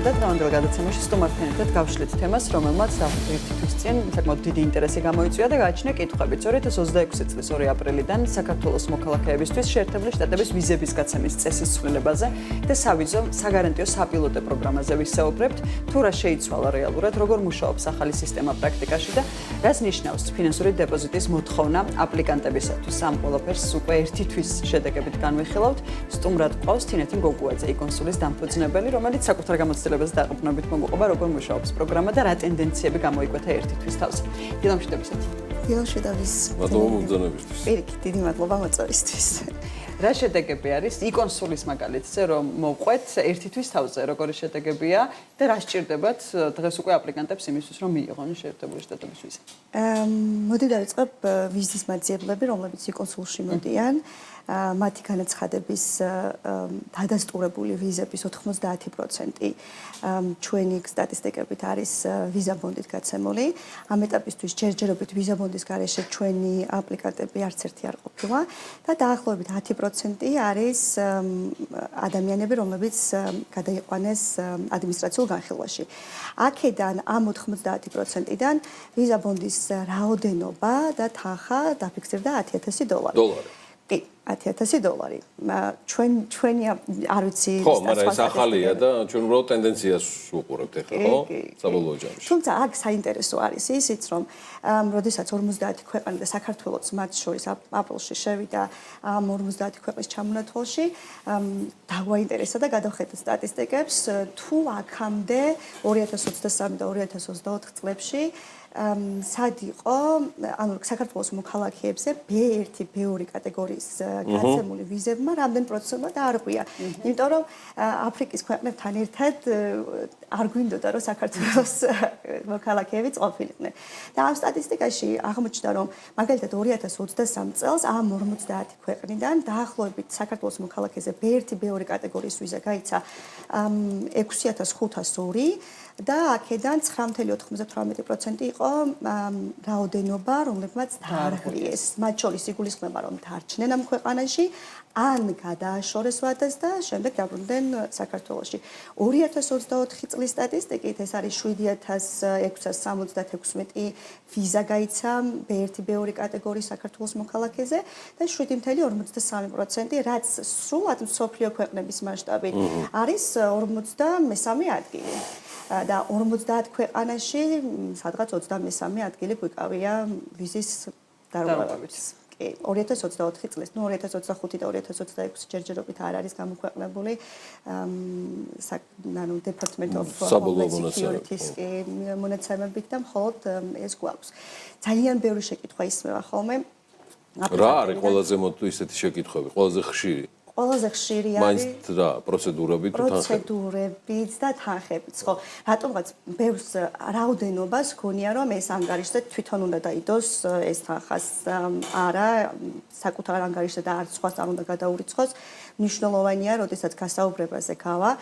და დღევანდელ გადაცემაში სტუმართან ერთად გავშლით თემას, რომელმაც ერთი თვის წინ საკმაოდ დიდი ინტერესი გამოიწვია და გააჩნია კითხვები. 2026 წლის 2 აპრილიდან საქართველოს მოქალაქეებისთვის შეერთებული შტატების ვიზების გაცემის წესის ცვლილებაზე და სავიზო საგარანტიო საპილოტო პროგრამაზე ვისაუბრებთ, თუ რა შეიცვალა რეალურად, როგორ მუშაობს ახალი სისტემა პრაქტიკაში და რას ნიშნავს ფინანსური დეპოზიტის მოთხოვნა აპლიკანტებისათვის. ამ ყველაფერს უკვე ერთი თვის შედეგებით განვიხილავთ. სტუმრად ყავს თინეთი გოგუაძე, იკონსულის დამფუძნებელი, რომელიც საკუთარ გამოცდილებაზე დაყრდნობით მოგვიყვება, როგორ მუშაობს პროგრამა და რა ტენდენციები გამოიკვეთა ერთი თვის თავზე. დილამშვიდობისათ. დილამშვიდობის. მადლობა მომბრძანებისთვის. პირიქით, დიდი მადლობა მოწვევისთვის. რა შედეგები არის იკონსულის მაგალითზე, რომ მოვყვეთ ერთი თვის თავზე, როგორი შედეგებია და რა სჭირდებათ დღეს უკვე აპლიკანტებს იმისთვის, რომ მიიღონ შეერთებული შტატების ვიზა? მოდი დავიწყებ ვიზის მაძიებლები, რომლებიც იკონსულში მოდიან. მათი განაცხადების დადასტურებული ვიზების 90% ჩვენი სტატისტიკებით არის ვიზა ბონდით გაცემული. ამ ეტაპისთვის ჯერჯერობით ვიზა ბონდის გარეშე ჩვენი აპლიკანტები არც ერთი არ ყოფილა და დაახლოებით 10% არის ადამიანები, რომლებიც გადაიყვანეს ადმინისტრაციულ განხილვაში. აქედან ამ 90%-დან ვიზა ბონდის რაოდენობა და თანხა დაფიქსირდა $10,000. კი, $10,000. ჩვენი არ ვიცი ხო, მაგრამ ეს ახალია და ჩვენ უბრალოდ ტენდენციას ვუყურებთ ახლა, ხო? საბოლოო ჯამში. თუმცა აქ საინტერესო არის ისიც, რომ როდესაც 50 ქვეყანა და საქართველოც მათ შორის აპრილში შევიდა ამ 50 ქვეყნის ჩამონათვალში, დაგვაინტერესა და გადავხედეთ სტატისტიკებს, თუ აქამდე 2023 და 2024 წლებში სად იყო, ანუ საქართველოს მოქალაქეებზე B1, B2 კატეგორიის გაცემული ვიზებმა რამდენ პროცენტმა დაარღვია. იმიტომ რომ აფრიკის ქვეყნებთან ერთად არ გვინდოდა რომ საქართველოს მოქალაქეები ყოფილიყვნენ. და ამ სტატისტიკაში აღმოჩნდა რომ მაგალითად 2023 წელს ამ 50 ქვეყნიდან დაახლოებით საქართველოს მოქალაქეზე B1, B2 კატეგორიის ვიზა გაიცა 6502 და აქედან 9.98% იყო რაოდენობა, რომლებმაც დაარღვიეს. მათ შორის იგულისხმება, რომ დარჩნენ ამ ქვეყანაში, ან გადააშორეს ვადას და შემდეგ დაბრუნდნენ საქართველოში. 2024 წლის სტატისტიკით ეს არის 7666 ვიზა გაიცა B1, B2 კატეგორიის საქართველოს მოქალაქეზე და 7.53%, რაც სრულად მსოფლიო ქვეყნების მასშტაბით არის 53 ადგილი. და 50 ქვეყანაში სადღაც 23 ადგილი გვიკავია ვიზის დარღვევებით. კი, 2024 წლის, 2025 და 2026 ჯერჯერობით არ არის გამოქვეყნებული ანუ Department of Homeland Security-ის მონაცემებით და მხოლოდ ეს გვაქვს. ძალიან ბევრი შეკითხვა ისმევა ხოლმე. რა არის ყველაზე ისეთი შეკითხვები, ყველაზე ხშირი? ყველაზე ხშირი არის მაინც რა პროცედურებით და თანხებით. პროცედურებით და თანხებით, ხო. რატომღაც ბევრს რაოდენობას გქონია, რომ ეს ანგარიშზე თვითონ უნდა დაიდოს ეს თანხას არა, საკუთარ ანგარიშზე და არც სხვას არ უნდა გადაურიცხოს. მნიშვნელოვანია, როდესაც გასაუბრებაზე გავა,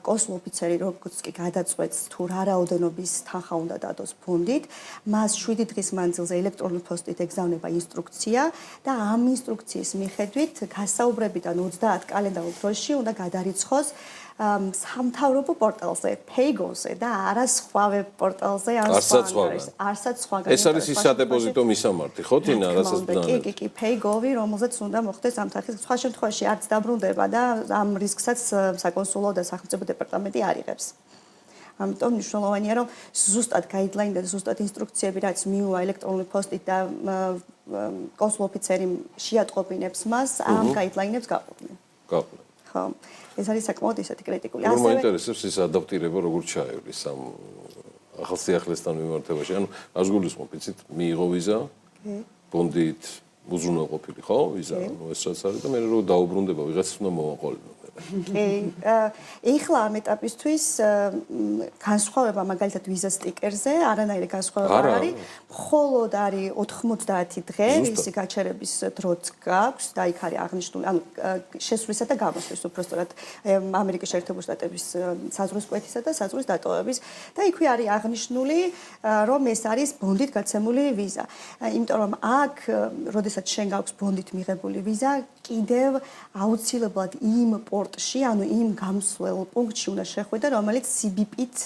კონსულ ოფიცერი როგორც კი გადაწყვეტს თუ რა რაოდენობის თანხა უნდა დადოს ფონდით, მას 7 დღის მანძილზე ელექტრონული პოსტით ეგზავნება ინსტრუქცია და ამ ინსტრუქციის მიხედვით გასაუბრებიდან 30 კალენდარულ დროში უნდა გადარიცხოს სამთავრობო პორტალზე, Paygo-ზე და არა სხვა ვებ პორტალზე ან არცაც სხვა. ეს არის ის სადეპოზიტო მისამართი, ხო, თინა, რასაც ბნანებთ? კი, Paygo-ვი, რომელზეც უნდა მოხდეს ამ თანხის. სხვა შემთხვევაში არც დაბრუნდება და ამ რისკსაც საკონსულო და სახელმწიფო დეპარტამენტი არ იღებს. ამიტომ მნიშვნელოვანია, რომ ზუსტად გაიდლაინი და ზუსტად ინსტრუქციები, რაც მიუვა ელექტრონული პოსტით და კონსულ ოფიცერი შეატყობინებს მას, ამ გაიდლაინებს გაყვნენ. გაყვნენ. ხო. ეს არის საკმაოდ ისეთი კრიტიკული. ასევე მაინტერესებს ის ადაპტირება როგორ ჩაევრის ამ ახალ სიახლესთან მიმართებაში. ანუ რას გულისხმობ, იცით, მიიღო ვიზა, ბონდით უზრუნველყოფილი, ხო, ვიზა, ეს რაც არის და მე რო დაუბრუნდება ვიღაცას უნდა მოვაყოლინო. ეხლა ამ ეტაპისთვის განსხვავება მაგალითად ვიზა სტიკერზე არანაირი განსხვავება არ არის. მხოლოდ არის 90 დღე ისი გაჩერების დროც გაქვს და იქ არის აღნიშნული, ანუ შესვლისა და გამოსვლის უბრალოდ ამერიკის შეერთებული შტატების საზღვრის კვეთისა და საზღვრის დატოვების და იქვე არის აღნიშნული, რომ ეს არის ბონდით გაცემული ვიზა. იმიტომ რომ აქ, როდესაც შენ გაქვს ბონდით მიღებული ვიზა, კიდევ აუცილებლად იმ პორტში, ანუ იმ გამსვლელ პუნქტში უნდა შეხვიდე, რომელიც CBP-ით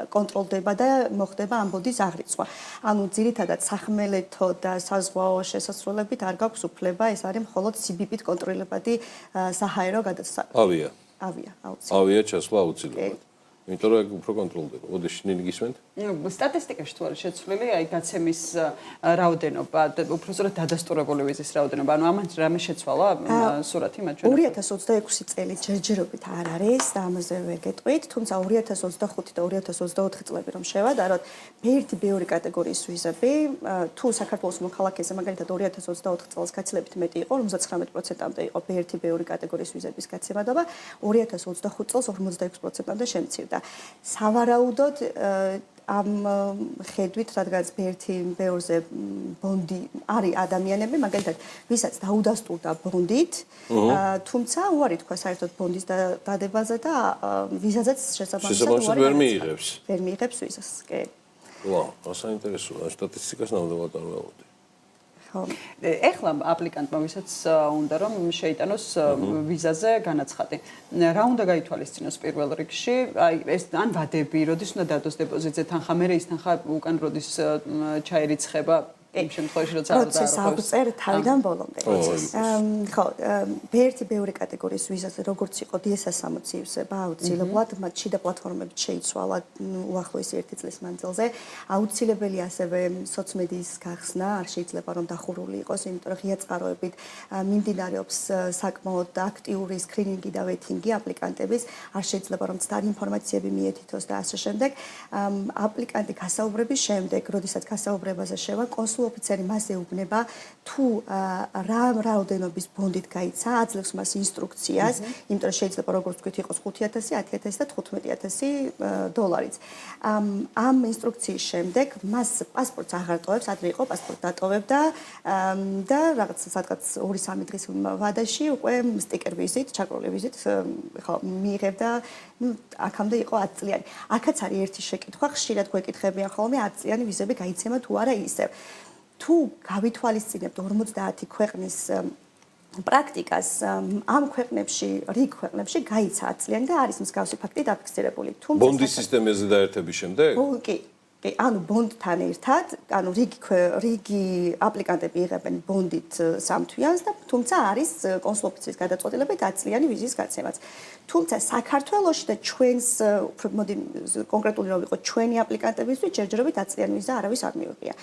კონტროლდება და მოხდება ამ ბონდის აღრიცხვა. ანუ ძირითადად სახმელეთო და საზღვაო შესასრულებით არ გაქვს უფლება, ეს არის მხოლოდ CBP-ით კონტროლებადი საჰაერო გადასახადი. ავია ჩასვლა აუცილებლად. იმიტომ რომ ეგ უფრო კონტროლდება. ოდეში ნინი გისმენთ? სტატისტიკაში თუ არის შეცვლილი, აი გაცემის რაოდენობა, უბრალოდ დადასტურებული ვიზის რაოდენობა. ანუ ამან რამე შეცვალა სურათი მათ ჩვენ. 2026 წელი ჯერჯერობით არ არის და ამაზე ვერ გეტყვით, თუმცა 2025 და 2024 წლები რომ შევადაროთ, ერთი ბევრი კატეგორიის ვიზები, თუ საქართველოს მოქალაქეზე მაგალითად 2024 წელს გაცილებით მეტი იყო, 59%-მდე იყო ერთი ბევრი კატეგორიის ვიზების გაცემადობა, 2025 წელს 46%-მდე შემცირდა. სავარაუდოდ ამ ხედვით, რადგან ერთი ბევრზე ბონდი არის ადამიანები, მაგალითად, ვისაც დაუდასტურდა ბონდით, თუმცა უარი თქვა საერთოდ ბონდის დადებაზე და ვიზაზეც შესაბამისად ვერ მიიღებს. ვერ მიიღებს ვიზას, კი. ვა, საინტერესოა, სტატისტიკას ნამდვილად არ ვაუდი. ეხლა აპლიკანტმა ვისაც უნდა რომ შეიტანოს ვიზაზე განაცხადი. რა უნდა გაითვალისწინოს პირველ რიგში? აი ეს ან ვადები, როდის უნდა დადოს დეპოზიტზე თანხა, მერე ის თანხა უკან როდის ჩაერიცხება? იმ შემთხვევაში როცა პროცესი აღწერ თავიდან ბოლომდე. ხო, ერთი ბევრი კატეგორიის ვიზაზე როგორც იყო DS-60 ივსება აუცილებლად, მათ შიდა პლატფორმებით შეიცვალა უახლოესი 1 წლის მანძილზე. აუცილებელი ასევე სოციმედიის გახსნა, არ შეიძლება რომ დახურული იყოს, იმიტომ რომ ღია წყაროებით მიმდინარეობს საკმაოდ აქტიური სკრინინგი და ვეთინგი აპლიკანტების, არ შეიძლება რომ მცდარი ინფორმაციები მიეთითოს და ასე შემდეგ. აპლიკანტი გასაუბრების შემდეგ, როდესაც გასაუბრებაზე შევა, ოფიცერი მას ეუბნება თუ რა რაოდენობის ბონდით გაიცა, აძლევს მას ინსტრუქციას, იმიტომ რომ შეიძლება როგორც ვთქვით იყოს 5,000, 10,000 და 15,000 დოლარიც. ამ ინსტრუქციის შემდეგ მას პასპორტს აღარ ტოვებს, ადრე იყო პასპორტ დატოვებდა და რაღაც სადღაც 2-3 დღის ვადაში უკვე სტიკერ ვიზით, ჩაკრული ვიზით ხო მიიღებდა, აქამდე იყო 10 წლიანი. აქაც არის ერთი შეკითხვა, ხშირად გვეკითხებიან ხოლმე 10 წლიანი ვიზები გაიცემა თუ არა ისევ. თუ გავითვალისწინებთ 50 ქვეყნის პრაქტიკას, ამ ქვეყნებში, რიგ ქვეყნებში გაიცა 10 წლიანი და არის მსგავსი ფაქტი დაფიქსირებული. ბონდის სისტემაზე დაერთების შემდეგ? კი. ანუ ბონდთან ერთად, ანუ რიგი აპლიკანტები იღებენ ბონდით 3 თვიანს და თუმცა არის კონსულ ოფიცრის გადაწყვეტილებით 10 წლიანი ვიზის გაცემაც. თუმცა საქართველოში და ჩვენს მოდი კონკრეტული რომ ვიყო ჩვენი აპლიკანტებისთვის ჯერჯერობით 10 წლიანი ვიზა არავის არ მიუღია.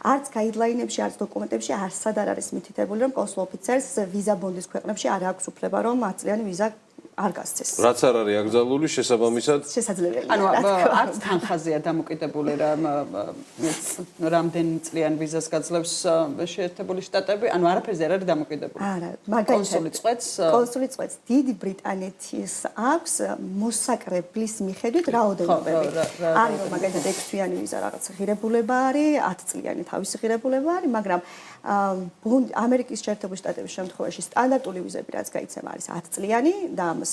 არც გაიდლაინებში, არც დოკუმენტებში არსად არ არის მითითებული რომ კონსულ ოფიცერს ვიზა ბონდის ქვეყნებში არ აქვს უფლება რომ 10 წლიანი ვიზა არ გასცეს. რაც არ არის აკრძალული, შესაბამისად შესაძლებელია. ანუ არც თანხაზეა დამოკიდებული რამდენი წლიან ვიზას გაძლევს შეერთებული შტატები, ანუ არაფერზე არ არის დამოკიდებული. არა, მაგალითად კონსული წვეთს დიდი ბრიტანეთის აქვს მოსაკრებლის მიხედვით რაოდენობები. არის რომ მაგალითად 6 თვიანი ვიზა რაღაც ღირებულება არის, 10 წლიანი თავისი ღირებულება არის, მაგრამ ამერიკის შეერთებული შტატების შემთხვევაში სტანდარტული ვიზები რაც გაიცემა არის 10 წლიანი და ამას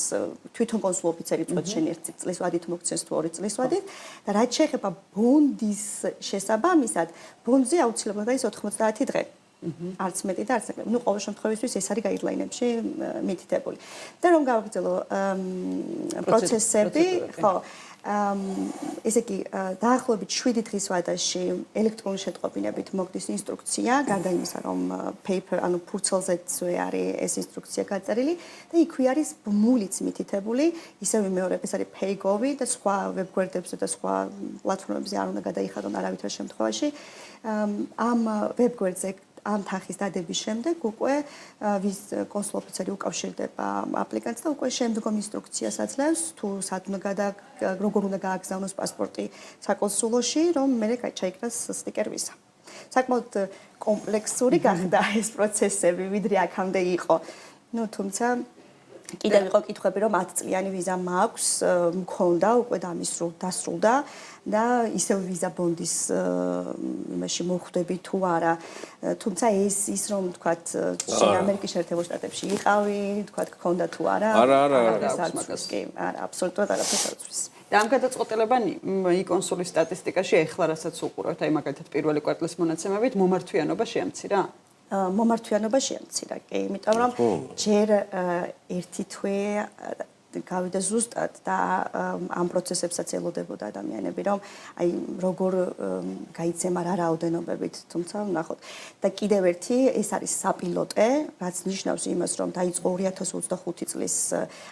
თვითონ კონსულ ოფიცერი წვეთს შენ 1 წლის ვადით მოგცემს თუ 2 წლის ვადით და რაც შეეხება ბონდის შესაბამისად ბონდზე აუცილებლად არის 90 დღე. არც მეტი და არც ნაკლები. ნუ ყოველ შემთხვევაში ეს არის გაიდლაინებში მითითებული. და რომ გავაგრძელო პროცესები, ხო, ესე იგი დაახლოებით 7 დღის ვადაში ელექტრონული შეტყობინებით მოგდის ინსტრუქცია, გარდა იმისა, რომ paper, ანუ ფურცელზეცვე არის ეს ინსტრუქცია გაწერილი და იქვე არის ბმულიც მითითებული, ისევ მეორე ეს არის Paygo-ვი და სხვა ვებგვერდებზე და სხვა პლატფორმებზე არ უნდა გადაიხადონ არავითარ შემთხვევაში. ამ ვებგვერდზე ამ თანხის დადების შემდეგ უკვე კონსულ ოფიცერი უკავშირდება აპლიკანტს და უკვე შემდგომ ინსტრუქციას აძლევს თუ როგორ უნდა გააგზავნოს პასპორტი საკონსულოში, რომ მერე ჩაიკრას სტიკერ ვიზა. საკმაოდ კომპლექსური გახდა ეს პროცესები, ვიდრე აქამდე იყო. ნუ თუმცა კიდევ იყო კითხვები, რომ 10 წლიანი ვიზა მაქვს, მქონდა, უკვე დასრულდა და ისევ ვიზა ბონდის იმაში მოხვდები თუ არა. თუმცა ის რომ თქვათ, შენ ამერიკის შეერთებულ შტატებში იყავი, თქვათ, გქონდა თუ არა. არა, კი, არა, აბსოლუტურად არაფერს არ უწვის. და ამ გადაწყვეტილებანი იკონსულის სტატისტიკაში ეხლა რასაც უყურავთ, აი მაგალითად პირველი კვარტლის მონაცემებით მომართვიანობა შეამცირა? მომართვიანობა შეამცირა, კი, იმიტომ რომ ჯერ ერთი თვე გავიდა ზუსტად და ამ პროცესებსაც ელოდებოდა ადამიანები, რომ აი როგორ გაიცემა რა რაოდენობებით, თუმცა ვნახოთ. და კიდევ ერთი, ეს არის საპილოტე, რაც ნიშნავს იმას, რომ დაიწყო 2025 წლის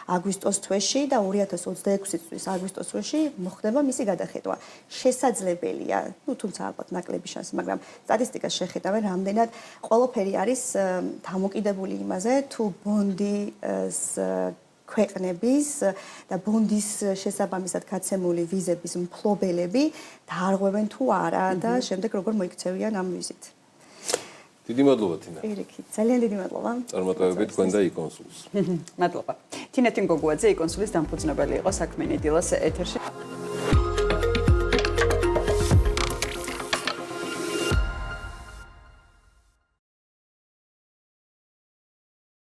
აგვისტოს თვეში და 2026 წლის აგვისტოს თვეში მოხდება მისი გადახედვა. შესაძლებელია, თუმცა ალბათ ნაკლები შანსი, მაგრამ სტატისტიკას შეხედავენ, რამდენად ყველაფერი არის დამოკიდებული იმაზე, თუ ბონდის ქვეყნების და ბონდის შესაბამისად გაცემული ვიზების მფლობელები დაარღვევენ თუ არა და შემდეგ როგორ მოიქცევიან ამ ვიზით. დიდი მადლობა თინა. პირიქით, ძალიან დიდი მადლობა. წარმატებებით თქვენ და იკონსულს. მადლობა. თინეთი მგოგუაძე იკონსულის დამფუძნებელი იყო საქმიანი დილას ეთერში.